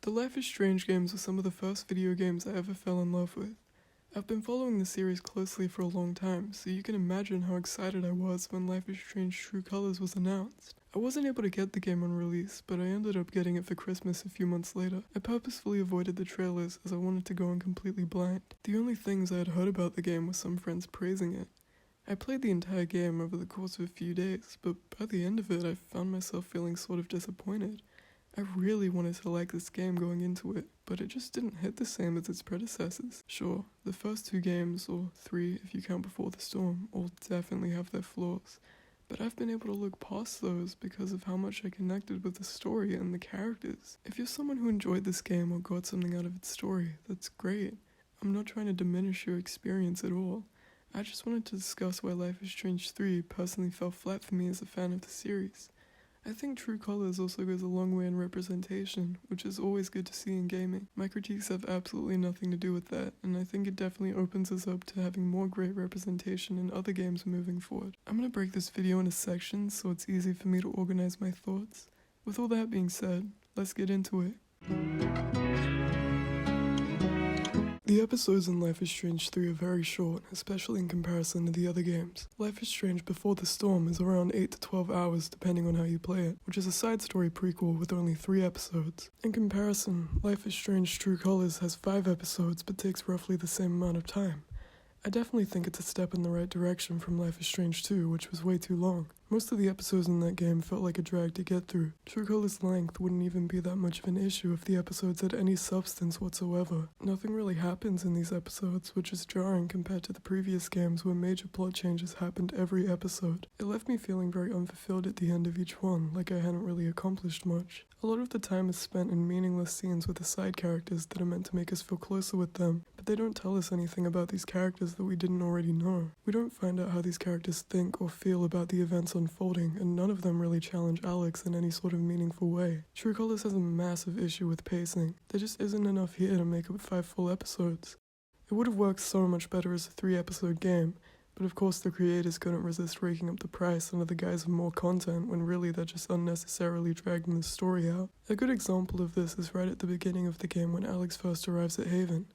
The Life is Strange games were some of the first video games I ever fell in love with. I've been following the series closely for a long time, so you can imagine how excited I was when Life is Strange True Colors was announced. I wasn't able to get the game on release, but I ended up getting it for Christmas a few months later. I purposefully avoided the trailers as I wanted to go in completely blind. The only things I had heard about the game were some friends praising it. I played the entire game over the course of a few days, but by the end of it I found myself feeling sort of disappointed. I really wanted to like this game going into it, but it just didn't hit the same as its predecessors. Sure, the first two games, or three if you count Before the Storm, all definitely have their flaws, but I've been able to look past those because of how much I connected with the story and the characters. If you're someone who enjoyed this game or got something out of its story, that's great. I'm not trying to diminish your experience at all. I just wanted to discuss why Life is Strange 3 personally fell flat for me as a fan of the series. I think True Colors also goes a long way in representation, which is always good to see in gaming. My critiques have absolutely nothing to do with that, and I think it definitely opens us up to having more great representation in other games moving forward. I'm going to break this video into sections so it's easy for me to organize my thoughts. With all that being said, let's get into it. The episodes in Life is Strange 3 are very short, especially in comparison to the other games. Life is Strange Before the Storm is around 8 to 12 hours depending on how you play it, which is a side story prequel with only 3 episodes. In comparison, Life is Strange True Colors has 5 episodes but takes roughly the same amount of time. I definitely think it's a step in the right direction from Life is Strange 2, which was way too long. Most of the episodes in that game felt like a drag to get through. True Colors' length wouldn't even be that much of an issue if the episodes had any substance whatsoever. Nothing really happens in these episodes, which is jarring compared to the previous games where major plot changes happened every episode. It left me feeling very unfulfilled at the end of each one, like I hadn't really accomplished much. A lot of the time is spent in meaningless scenes with the side characters that are meant to make us feel closer with them, but they don't tell us anything about these characters that we didn't already know. We don't find out how these characters think or feel about the events unfolding, and none of them really challenge Alex in any sort of meaningful way. True Colors has a massive issue with pacing. There just isn't enough here to make up 5 full episodes. It would have worked so much better as a 3-episode game, but of course the creators couldn't resist raking up the price under the guise of more content when really they're just unnecessarily dragging the story out. A good example of this is right at the beginning of the game when Alex first arrives at Haven.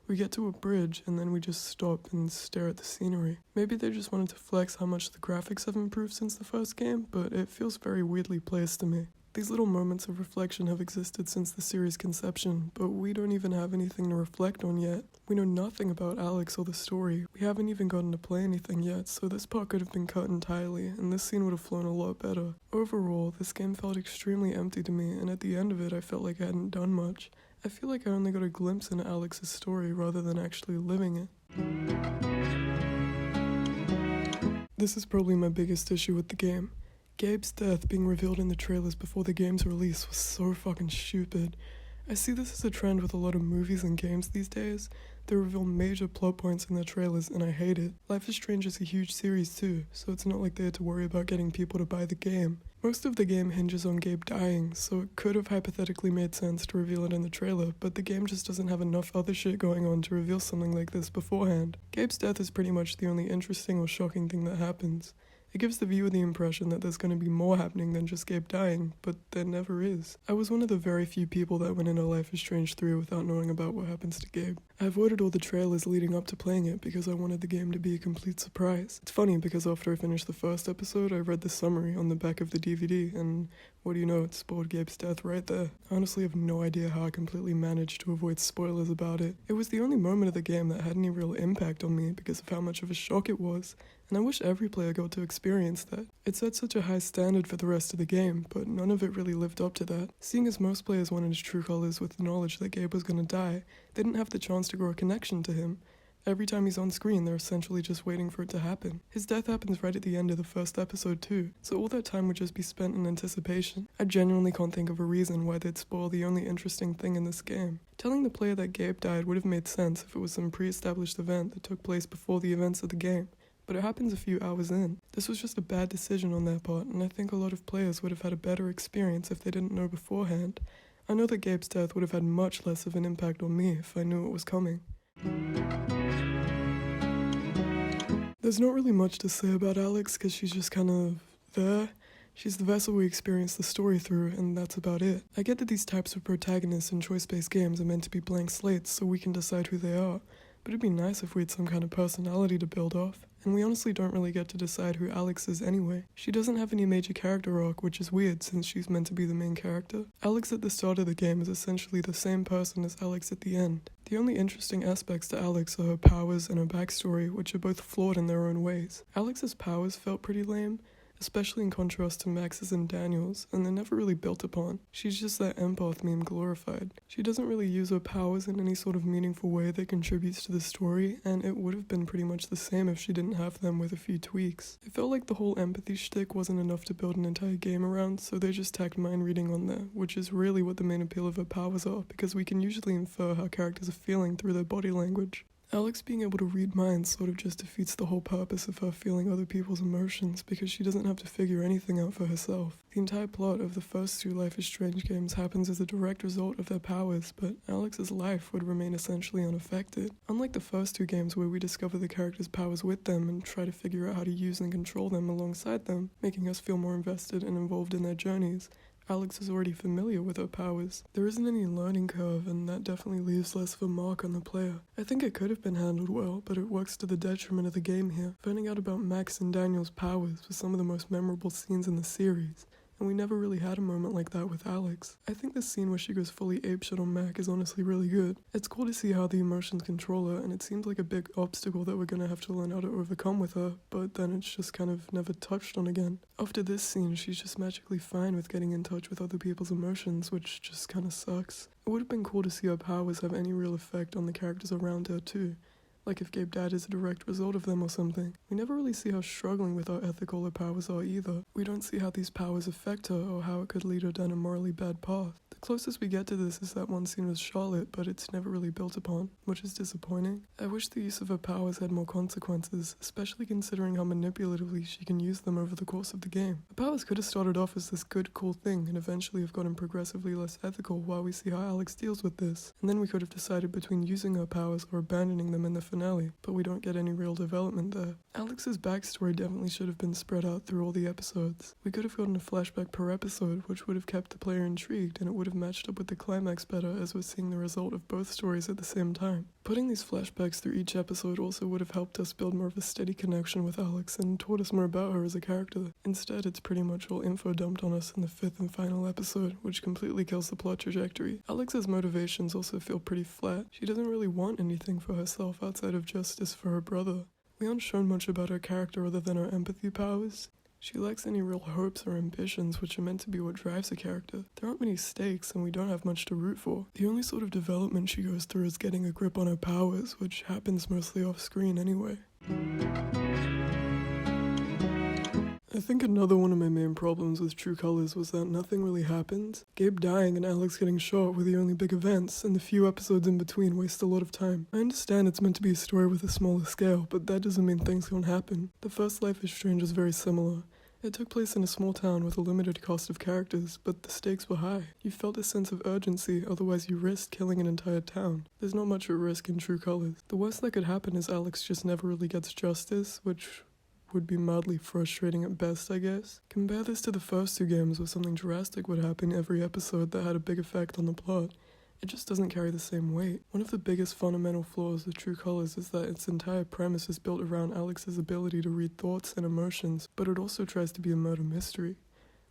We get to a bridge and then we just stop and stare at the scenery. Maybe they just wanted to flex how much the graphics have improved since the first game, but it feels very weirdly placed to me. These little moments of reflection have existed since the series' conception, but we don't even have anything to reflect on yet. We know nothing about Alex or the story. We haven't even gotten to play anything yet, so this part could have been cut entirely, and this scene would have flown a lot better. Overall, this game felt extremely empty to me, and at the end of it I felt like I hadn't done much. I feel like I only got a glimpse into Alex's story rather than actually living it. This is probably my biggest issue with the game. Gabe's death being revealed in the trailers before the game's release was so fucking stupid. I see this as a trend with a lot of movies and games these days. They reveal major plot points in their trailers and I hate it. Life is Strange is a huge series too, so it's not like they had to worry about getting people to buy the game. Most of the game hinges on Gabe dying, so it could have hypothetically made sense to reveal it in the trailer, but the game just doesn't have enough other shit going on to reveal something like this beforehand. Gabe's death is pretty much the only interesting or shocking thing that happens. It gives the viewer the impression that there's going to be more happening than just Gabe dying, but there never is. I was one of the very few people that went into Life is Strange 3 without knowing about what happens to Gabe. I avoided all the trailers leading up to playing it because I wanted the game to be a complete surprise. It's funny because after I finished the first episode, I read the summary on the back of the DVD, and what do you know, it spoiled Gabe's death right there. I honestly have no idea how I completely managed to avoid spoilers about it. It was the only moment of the game that had any real impact on me because of how much of a shock it was, and I wish every player got to experience that. It set such a high standard for the rest of the game, but none of it really lived up to that. Seeing as most players went into True Colors with the knowledge that Gabe was gonna die, they didn't have the chance to grow a connection to him. Every time he's on screen, they're essentially just waiting for it to happen. His death happens right at the end of the first episode too, so all that time would just be spent in anticipation. I genuinely can't think of a reason why they'd spoil the only interesting thing in this game. Telling the player that Gabe died would have made sense if it was some pre-established event that took place before the events of the game, but it happens a few hours in. This was just a bad decision on their part, and I think a lot of players would have had a better experience if they didn't know beforehand. I know that Gabe's death would have had much less of an impact on me if I knew it was coming. There's not really much to say about Alex because she's just kind of there. She's the vessel we experience the story through, and that's about it. I get that these types of protagonists in choice-based games are meant to be blank slates so we can decide who they are, but it'd be nice if we had some kind of personality to build off. And we honestly don't really get to decide who Alex is anyway. She doesn't have any major character arc, which is weird since she's meant to be the main character. Alex at the start of the game is essentially the same person as Alex at the end. The only interesting aspects to Alex are her powers and her backstory, which are both flawed in their own ways. Alex's powers felt pretty lame, especially in contrast to Max's and Daniel's, and they're never really built upon. She's just that empath meme glorified. She doesn't really use her powers in any sort of meaningful way that contributes to the story, and it would have been pretty much the same if she didn't have them with a few tweaks. It felt like the whole empathy shtick wasn't enough to build an entire game around, so they just tacked mind reading on there, which is really what the main appeal of her powers are, because we can usually infer how characters are feeling through their body language. Alex being able to read minds sort of just defeats the whole purpose of her feeling other people's emotions because she doesn't have to figure anything out for herself. The entire plot of the first two Life is Strange games happens as a direct result of their powers, but Alex's life would remain essentially unaffected. Unlike the first two games where we discover the characters' powers with them and try to figure out how to use and control them alongside them, making us feel more invested and involved in their journeys, Alex is already familiar with her powers. There isn't any learning curve, and that definitely leaves less of a mark on the player. I think it could have been handled well, but it works to the detriment of the game here. Finding out about Max and Daniel's powers was some of the most memorable scenes in the series, and we never really had a moment like that with Alex. I think the scene where she goes fully apeshit on Mac is honestly really good. It's cool to see how the emotions control her, and it seems like a big obstacle that we're gonna have to learn how to overcome with her, but then it's just kind of never touched on again. After this scene, she's just magically fine with getting in touch with other people's emotions, which just kinda sucks. It would have been cool to see her powers have any real effect on the characters around her too. Like if Gabe died as a direct result of them or something. We never really see how struggling with how ethical her powers are either. We don't see how these powers affect her or how it could lead her down a morally bad path. The closest we get to this is that one scene with Charlotte, but it's never really built upon, which is disappointing. I wish the use of her powers had more consequences, especially considering how manipulatively she can use them over the course of the game. The powers could have started off as this good, cool thing and eventually have gotten progressively less ethical while we see how Alex deals with this, and then we could have decided between using her powers or abandoning them in the finale, but we don't get any real development there. Alex's backstory definitely should have been spread out through all the episodes. We could have gotten a flashback per episode, which would have kept the player intrigued, and it would have matched up with the climax better as we're seeing the result of both stories at the same time. Putting these flashbacks through each episode also would have helped us build more of a steady connection with Alex and taught us more about her as a character. Instead, it's pretty much all info dumped on us in the fifth and final episode, which completely kills the plot trajectory. Alex's motivations also feel pretty flat. She doesn't really want anything for herself outside of justice for her brother. We aren't shown much about her character other than her empathy powers. She lacks any real hopes or ambitions, which are meant to be what drives a character. There aren't many stakes, and we don't have much to root for. The only sort of development she goes through is getting a grip on her powers, which happens mostly off-screen anyway. I think another one of my main problems with True Colors was that nothing really happened. Gabe dying and Alex getting shot were the only big events, and the few episodes in between waste a lot of time. I understand it's meant to be a story with a smaller scale, but that doesn't mean things don't happen. The first Life is Strange is very similar. It took place in a small town with a limited cast of characters, but the stakes were high. You felt a sense of urgency, otherwise you risked killing an entire town. There's not much at risk in True Colors. The worst that could happen is Alex just never really gets justice, which would be mildly frustrating at best, I guess. Compare this to the first two games where something drastic would happen every episode that had a big effect on the plot. It just doesn't carry the same weight. One of the biggest fundamental flaws of True Colors is that its entire premise is built around Alex's ability to read thoughts and emotions, but it also tries to be a murder mystery.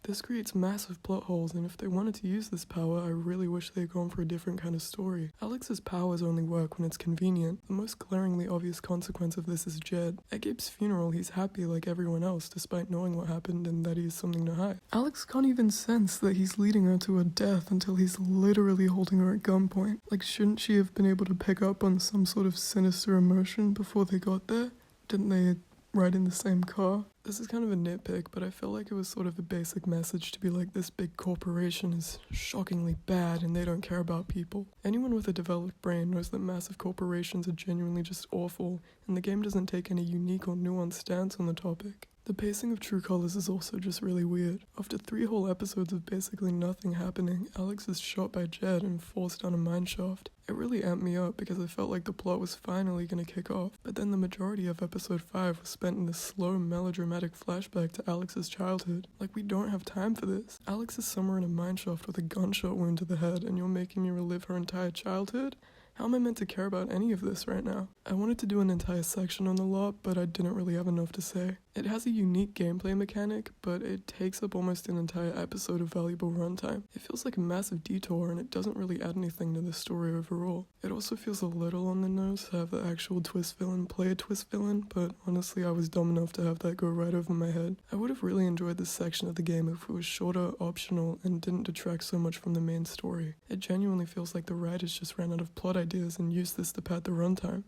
This creates massive plot holes, and if they wanted to use this power, I really wish they had gone for a different kind of story. Alex's powers only work when it's convenient. The most glaringly obvious consequence of this is Jed. At Gabe's funeral, he's happy like everyone else, despite knowing what happened and that he has something to hide. Alex can't even sense that he's leading her to her death until he's literally holding her at gunpoint. Like, shouldn't she have been able to pick up on some sort of sinister emotion before they got there? Didn't they ride in the same car? This is kind of a nitpick, but I felt like it was sort of a basic message to be like, this big corporation is shockingly bad and they don't care about people. Anyone with a developed brain knows that massive corporations are genuinely just awful, and the game doesn't take any unique or nuanced stance on the topic. The pacing of True Colors is also just really weird. After 3 whole episodes of basically nothing happening, Alex is shot by Jed and forced down a mineshaft. It really amped me up because I felt like the plot was finally gonna kick off, but then the majority of episode 5 was spent in this slow melodramatic flashback to Alex's childhood. Like, we don't have time for this. Alex is somewhere in a mineshaft with a gunshot wound to the head and you're making me relive her entire childhood? How am I meant to care about any of this right now? I wanted to do an entire section on the lot, but I didn't really have enough to say. It has a unique gameplay mechanic, but it takes up almost an entire episode of valuable runtime. It feels like a massive detour and it doesn't really add anything to the story overall. It also feels a little on the nose to have the actual twist villain play a twist villain, but honestly I was dumb enough to have that go right over my head. I would have really enjoyed this section of the game if it was shorter, optional, and didn't detract so much from the main story. It genuinely feels like the writers just ran out of plot ideas and used this to pad the runtime.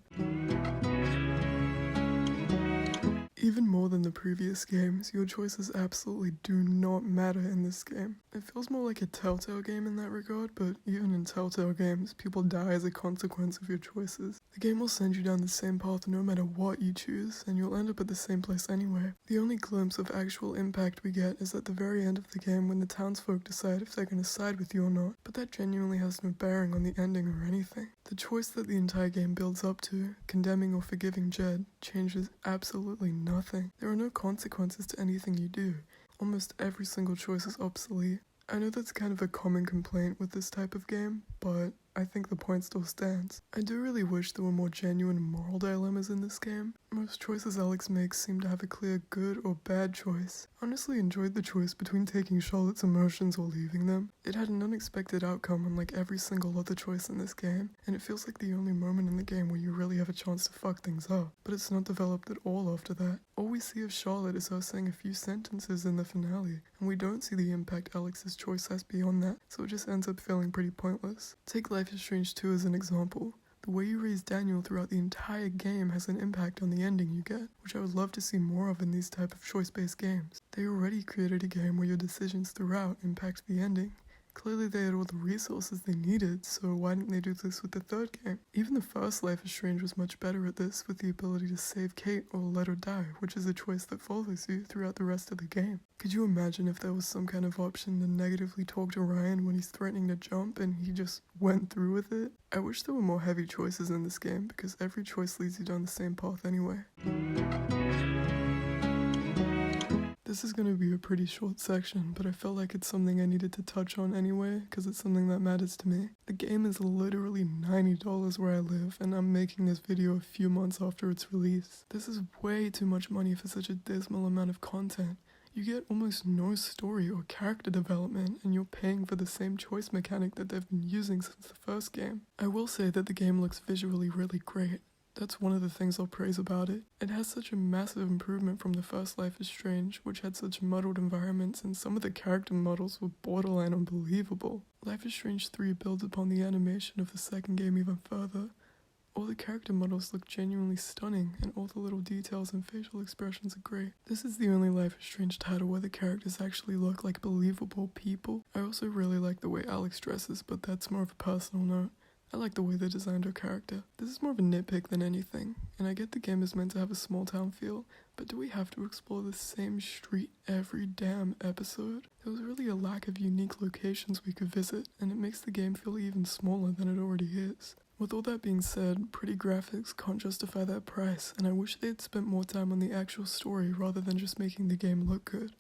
Even more than the previous games, your choices absolutely do not matter in this game. It feels more like a Telltale game in that regard, but even in Telltale games, people die as a consequence of your choices. The game will send you down the same path no matter what you choose, and you'll end up at the same place anyway. The only glimpse of actual impact we get is at the very end of the game when the townsfolk decide if they're going to side with you or not, but that genuinely has no bearing on the ending or anything. The choice that the entire game builds up to, condemning or forgiving Jed, changes absolutely nothing. There are no consequences to anything you do. Almost every single choice is obsolete. I know that's kind of a common complaint with this type of game, but I think the point still stands. I do really wish there were more genuine moral dilemmas in this game. Most choices Alex makes seem to have a clear good or bad choice. Honestly enjoyed the choice between taking Charlotte's emotions or leaving them. It had an unexpected outcome unlike every single other choice in this game, and it feels like the only moment in the game where you really have a chance to fuck things up. But it's not developed at all after that. All we see of Charlotte is her saying a few sentences in the finale, and we don't see the impact Alex's choice has beyond that, so it just ends up feeling pretty pointless. Take Life is Strange 2 as an example. The way you raise Daniel throughout the entire game has an impact on the ending you get, which I would love to see more of in these type of choice-based games. They already created a game where your decisions throughout impact the ending. Clearly they had all the resources they needed, so why didn't they do this with the third game? Even the first Life is Strange was much better at this, with the ability to save Kate or let her die, which is a choice that follows you throughout the rest of the game. Could you imagine if there was some kind of option to negatively talk to Ryan when he's threatening to jump and he just went through with it? I wish there were more heavy choices in this game, because every choice leads you down the same path anyway. This is going to be a pretty short section, but I felt like it's something I needed to touch on anyway, because it's something that matters to me. The game is literally $90 where I live, and I'm making this video a few months after its release. This is way too much money for such a dismal amount of content. You get almost no story or character development, and you're paying for the same choice mechanic that they've been using since the first game. I will say that the game looks visually really great. That's one of the things I'll praise about it. It has such a massive improvement from the first Life is Strange, which had such muddled environments, and some of the character models were borderline unbelievable. Life is Strange 3 builds upon the animation of the second game even further. All the character models look genuinely stunning, and all the little details and facial expressions are great. This is the only Life is Strange title where the characters actually look like believable people. I also really like the way Alex dresses, but that's more of a personal note. I like the way they designed her character. This is more of a nitpick than anything, and I get the game is meant to have a small town feel, but do we have to explore the same street every damn episode? There was really a lack of unique locations we could visit, and it makes the game feel even smaller than it already is. With all that being said, pretty graphics can't justify that price, and I wish they had spent more time on the actual story rather than just making the game look good.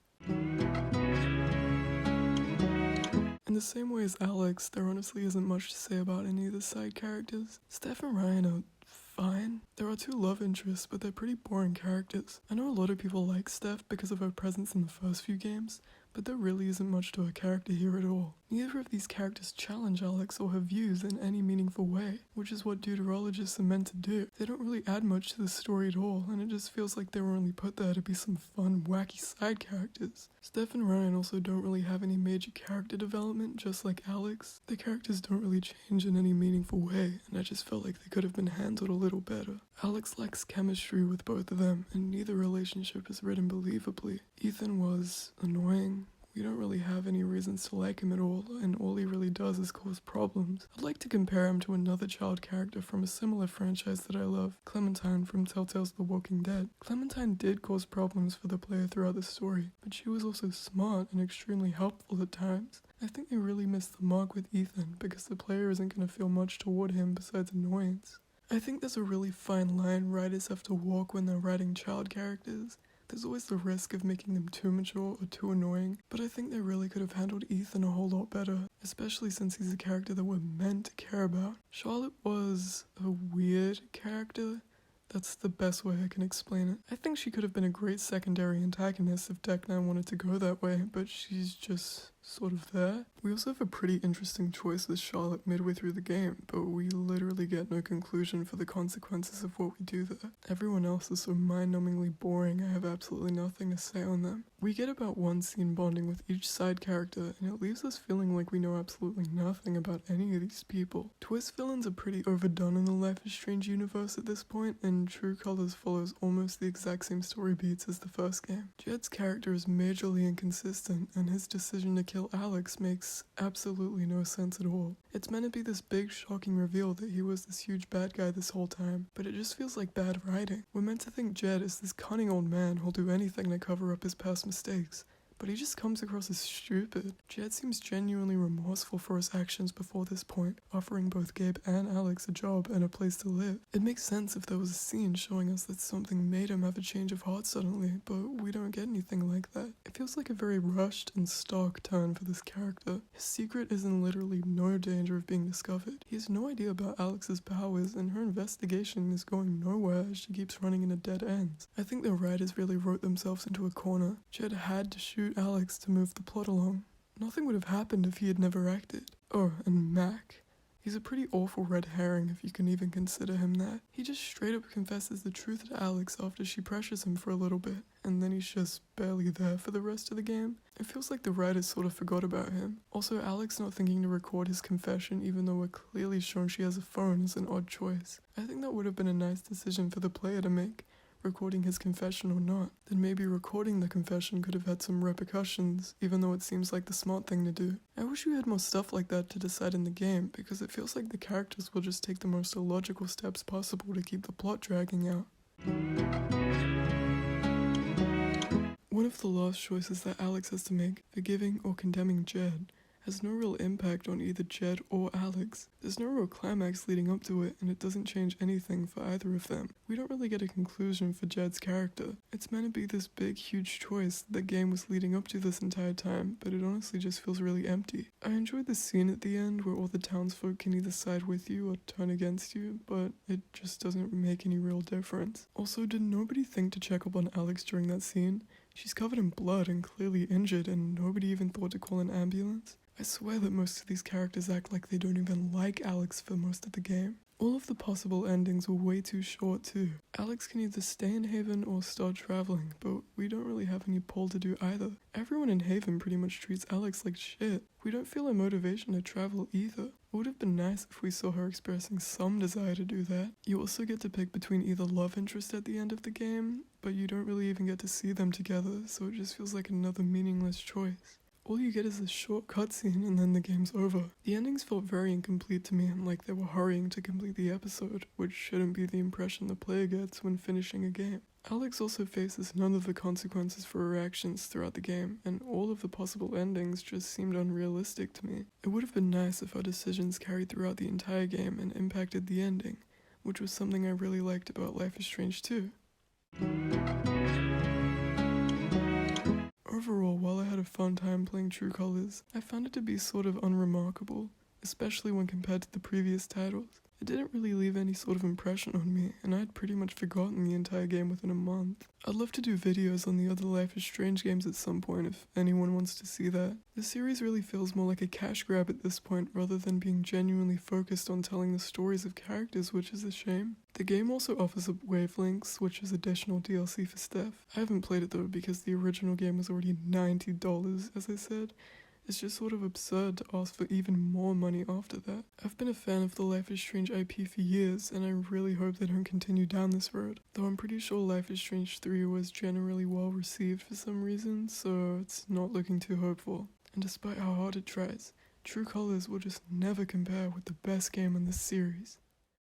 In the same way as Alex, there honestly isn't much to say about any of the side characters. Steph and Ryan are fine. There are 2 love interests, but they're pretty boring characters. I know a lot of people like Steph because of her presence in the first few games, but there really isn't much to her character here at all. Neither of these characters challenge Alex or her views in any meaningful way, which is what deuterologists are meant to do. They don't really add much to the story at all, and it just feels like they were only put there to be some fun, wacky side characters. Steph and Ryan also don't really have any major character development, just like Alex. The characters don't really change in any meaningful way, and I just felt like they could have been handled a little better. Alex lacks chemistry with both of them, and neither relationship is written believably. Ethan was annoying, We don't really have any reasons to like him at all, and all he really does is cause problems. I'd like to compare him to another child character from a similar franchise that I love, Clementine from Telltale's The Walking Dead. Clementine did cause problems for the player throughout the story, but she was also smart and extremely helpful at times. I think they really missed the mark with Ethan because the player isn't going to feel much toward him besides annoyance. I think there's a really fine line writers have to walk when they're writing child characters. There's always the risk of making them too mature or too annoying, but I think they really could have handled Ethan a whole lot better, especially since he's a character that we're meant to care about. Charlotte was a weird character. That's the best way I can explain it. I think she could have been a great secondary antagonist if Deck 9 wanted to go that way, but she's just sort of there. We also have a pretty interesting choice with Charlotte midway through the game, but we literally get no conclusion for the consequences of what we do there. Everyone else is so mind-numbingly boring, I have absolutely nothing to say on them. We get about one scene bonding with each side character, and it leaves us feeling like we know absolutely nothing about any of these people. Twist villains are pretty overdone in the Life is Strange universe at this point, and True Colors follows almost the exact same story beats as the first game. Jed's character is majorly inconsistent, and his decision to kill Alex makes absolutely no sense at all. It's meant to be this big shocking reveal that he was this huge bad guy this whole time, but it just feels like bad writing. We're meant to think Jed is this cunning old man who'll do anything to cover up his past mistakes, but he just comes across as stupid. Jed seems genuinely remorseful for his actions before this point, offering both Gabe and Alex a job and a place to live. It makes sense if there was a scene showing us that something made him have a change of heart suddenly, but we don't get anything like that. It feels like a very rushed and stark turn for this character. His secret is in literally no danger of being discovered. He has no idea about Alex's powers, and her investigation is going nowhere as she keeps running into dead ends. I think the writers really wrote themselves into a corner. Jed had to shoot Alex to move the plot along. Nothing would have happened if he had never acted. Oh, and Mac. He's a pretty awful red herring if you can even consider him that. He just straight up confesses the truth to Alex after she pressures him for a little bit, and then he's just barely there for the rest of the game. It feels like the writers sort of forgot about him. Also, Alex not thinking to record his confession even though we're clearly shown she has a phone is an odd choice. I think that would have been a nice decision for the player to make, recording his confession or not. Then maybe recording the confession could have had some repercussions, even though it seems like the smart thing to do. I wish we had more stuff like that to decide in the game, because it feels like the characters will just take the most illogical steps possible to keep the plot dragging out. One of the last choices that Alex has to make, forgiving or condemning Jed, has no real impact on either Jed or Alex. There's no real climax leading up to it, and it doesn't change anything for either of them. We don't really get a conclusion for Jed's character. It's meant to be this big, huge choice the game was leading up to this entire time, but it honestly just feels really empty. I enjoyed the scene at the end where all the townsfolk can either side with you or turn against you, but it just doesn't make any real difference. Also, did nobody think to check up on Alex during that scene? She's covered in blood and clearly injured, and nobody even thought to call an ambulance. I swear that most of these characters act like they don't even like Alex for most of the game. All of the possible endings were way too short too. Alex can either stay in Haven or start traveling, but we don't really have any pull to do either. Everyone in Haven pretty much treats Alex like shit. We don't feel a motivation to travel either. It would have been nice if we saw her expressing some desire to do that. You also get to pick between either love interest at the end of the game, but you don't really even get to see them together, so it just feels like another meaningless choice. All you get is a short cutscene and then the game's over. The endings felt very incomplete to me and like they were hurrying to complete the episode, which shouldn't be the impression the player gets when finishing a game. Alex also faces none of the consequences for her actions throughout the game, and all of the possible endings just seemed unrealistic to me. It would have been nice if our decisions carried throughout the entire game and impacted the ending, which was something I really liked about Life is Strange 2. Overall, while I had a fun time playing True Colors, I found it to be sort of unremarkable, especially when compared to the previous titles. It didn't really leave any sort of impression on me, and I had pretty much forgotten the entire game within a month. I'd love to do videos on the other Life is Strange games at some point if anyone wants to see that. The series really feels more like a cash grab at this point rather than being genuinely focused on telling the stories of characters, which is a shame. The game also offers up Wavelengths, which is additional DLC for Steph. I haven't played it though because the original game was already $90, as I said, It's just sort of absurd to ask for even more money after that. I've been a fan of the Life is Strange IP for years, and I really hope they don't continue down this road. Though I'm pretty sure Life is Strange 3 was generally well received for some reason, so it's not looking too hopeful. And despite how hard it tries, True Colors will just never compare with the best game in this series.